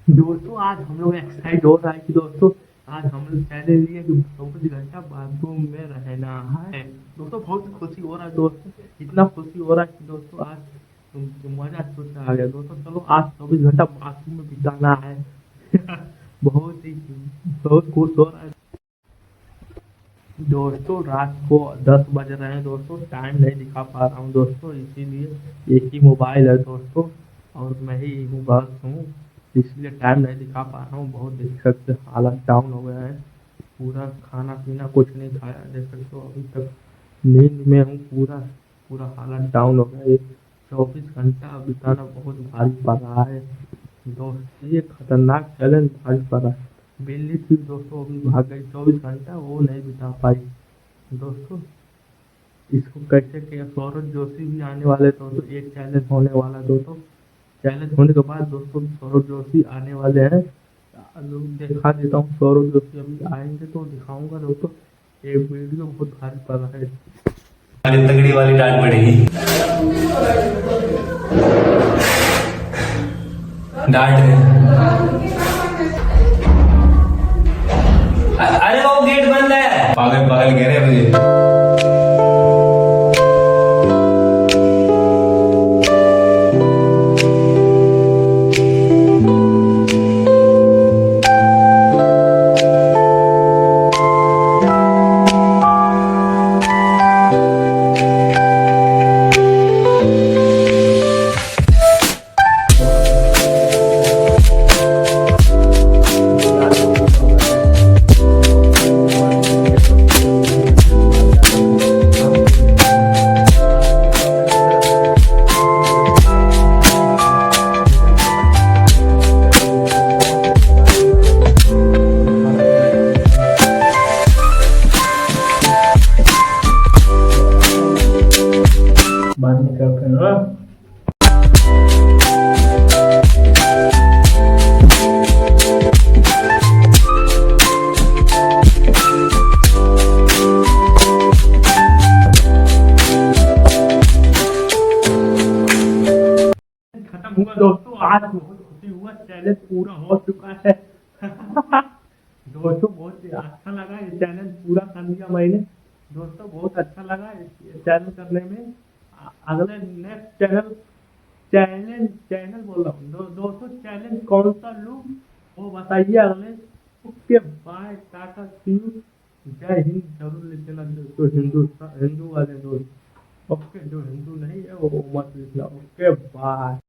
दोस्तों आज हम लोग एक्सरसाइज हो रहा है कि दोस्तों आज हम लोग चैलेंज लिए कि 24 घंटा बाथरूम में रहना है। दोस्तों बहुत खुशी हो रहा है दोस्तों, इतना खुशी हो रहा है कि दोस्तों आज मजा सोच आ गया दोस्तों। चलो आज 24 घंटा बाथरूम में बिताना है। बहुत ही बहुत खुश हो रहा है दोस्तों। रात को 10 बज रहे हैं दोस्तों, टाइम नहीं दिखा पा रहा हूँ दोस्तों, इसीलिए एक ही मोबाइल है दोस्तों और मैं ही हूँ बस हूँ, इसलिए टाइम नहीं दिखा पा रहा हूँ। बहुत देख सकते हालत डाउन हो गया है, पूरा खाना पीना कुछ नहीं खाया, देख सकते हो अभी तक नींद में हूँ पूरा। पूरा हालत डाउन हो गया है। 24 घंटा बिताना बहुत भारी पड़ रहा है दोस्त, ये खतरनाक चैलेंज भारी पड़ रहा है। बिल्ली थी दोस्तों अभी भाग गई, 24 घंटा वो नहीं बिता पाई दोस्तों। इसको कैसे किया, सौरभ जोशी भी आने वाले दोस्तों, एक चैलेंज होने वाला दोस्तों। चैलेंज होने के बाद दोस्तों सौरभ जोशी आने वाले हैं, दिखा देता हूँ। सौरभ जोशी अभी आएंगे तो दिखाऊंगा दोस्तों, एक वीडियो बहुत भारी पड़ रहा है। वाली तगड़ी वाली डांट पड़ेगी। डांट अरे वो गेट बंद है, पागल पागल कह रहे हैं मुझे। बंद करते हैं। खत्म हुआ दोस्तों, आज बहुत खुशी हुआ, चैलेंज पूरा हो चुका है। दोस्तों बहुत ही अच्छा लगा, ये चैलेंज पूरा कर लिया मैंने दोस्तों, बहुत अच्छा लगा ये चैलेंज करने में। अगले नेक्स्ट चैलेंज चैनल बोल रहा हूँ दोस्तों, चैलेंज कौन सा लूँ वो बताइए अगले। Okay bye, tata see you, Jai Hind जरूर लिखना दोस्तों, हिंदू वाले दोस्त। ओके जो हिंदू नहीं है वो मत लिखना। Okay bye.